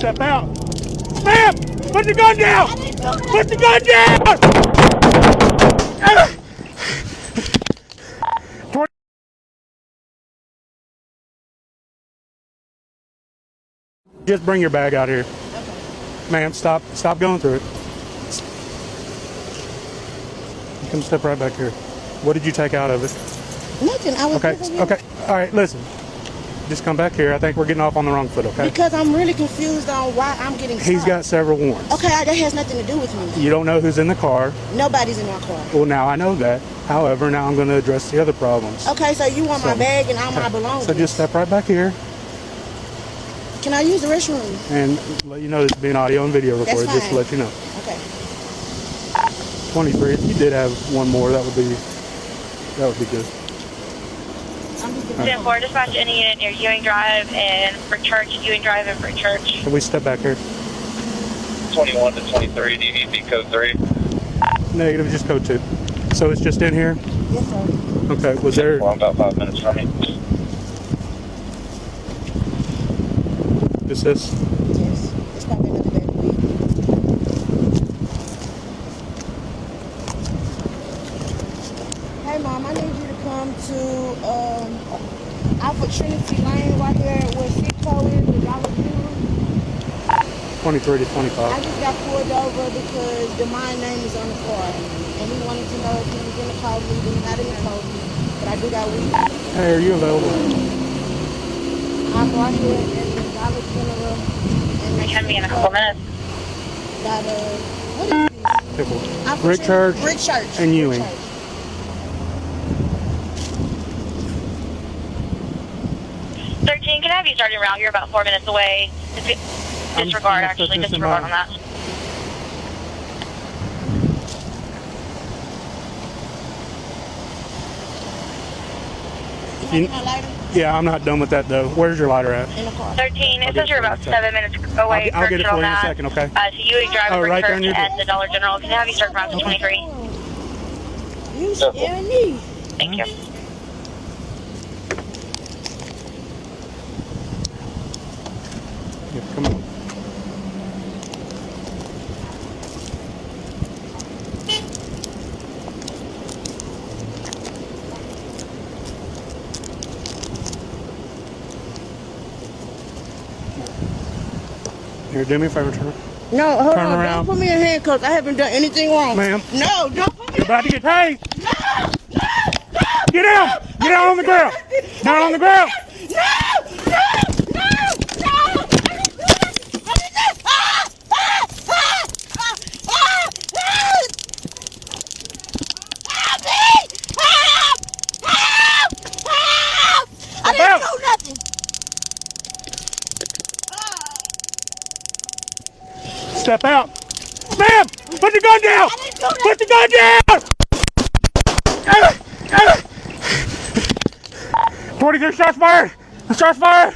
Step out. Ma'am! Put the gun down! Put the gun down! Just bring your bag out here. Okay. Ma'am, stop going through it. You can step right back here. What did you take out of it? Nothing. I was okay. All right, listen. Just come back here. I think we're getting off on the wrong foot, okay? Because I'm really confused on why I'm getting stopped. He's got several warrants. Okay, that has nothing to do with me. You don't know who's in the car. Nobody's in my car. Well, now I know that. However, now I'm going to address the other problems. Okay, so you want my bag and all my belongings. So just step right back here. Can I use the restroom? And let you know this is being audio and video recorded, just to let you know. Okay. 23. If you did have one more, that would be good. 10-4, dispatch any unit near Ewing Drive and for church, Ewing Drive and for church. Can we step back here? 21 to 23, do you need me code 3? Negative, just code 2. So it's just in here? Yes, sir. Okay, was there... Well, I'm about 5 minutes from you. Is this? Yes. It's probably another bad week. Hey, Mom, I need you to come to Alpha Trinity Lane right there where Sitco is, the Dollar General. 23 to 25. I just got pulled over because my name is on the car. And he wanted to know if he was going to call me, but he's not in the call me. But I do got weed. Hey, are you available? I'm right here at the Dollar General. It can be in a couple minutes. Got what is this? Brick Church. Brick Church. And Ewing. 13, can I have you starting around? You're about 4 minutes away. Disregard on that. Yeah, I'm not done with that though. Where's your lighter at? In the car. 13, it says you're about 7 minutes away. I'll get it for you in a second, okay? So Ewing Drive and right Church and the Dollar General. Can I have you start around to 23? You scaring me. Thank you. Yeah, come on. Here, do me a favor, turn. No, hold Turn on. around. Don't put me in handcuffs. I haven't done anything wrong. Ma'am. No, don't put me You're about to get tased. No! Get down! Get down on the ground! Down on the ground! No! I didn't do nothing. Step out. Ma'am! Put the gun down! Put the gun down! 23 shots fired! Shots fired!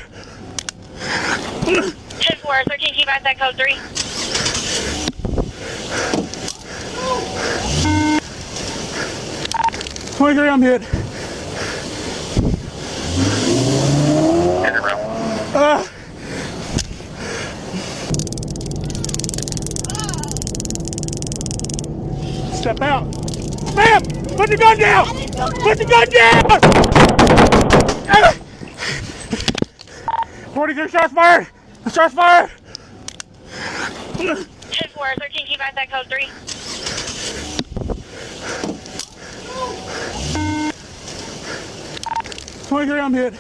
10-4, 13, keep at that code 3. I'm hit. Step out. Ma'am! Put the gun down! Put the gun down! 23 shots fired! Shots fired! 10-4, 13, keep at that code 3. 23, I'm hit.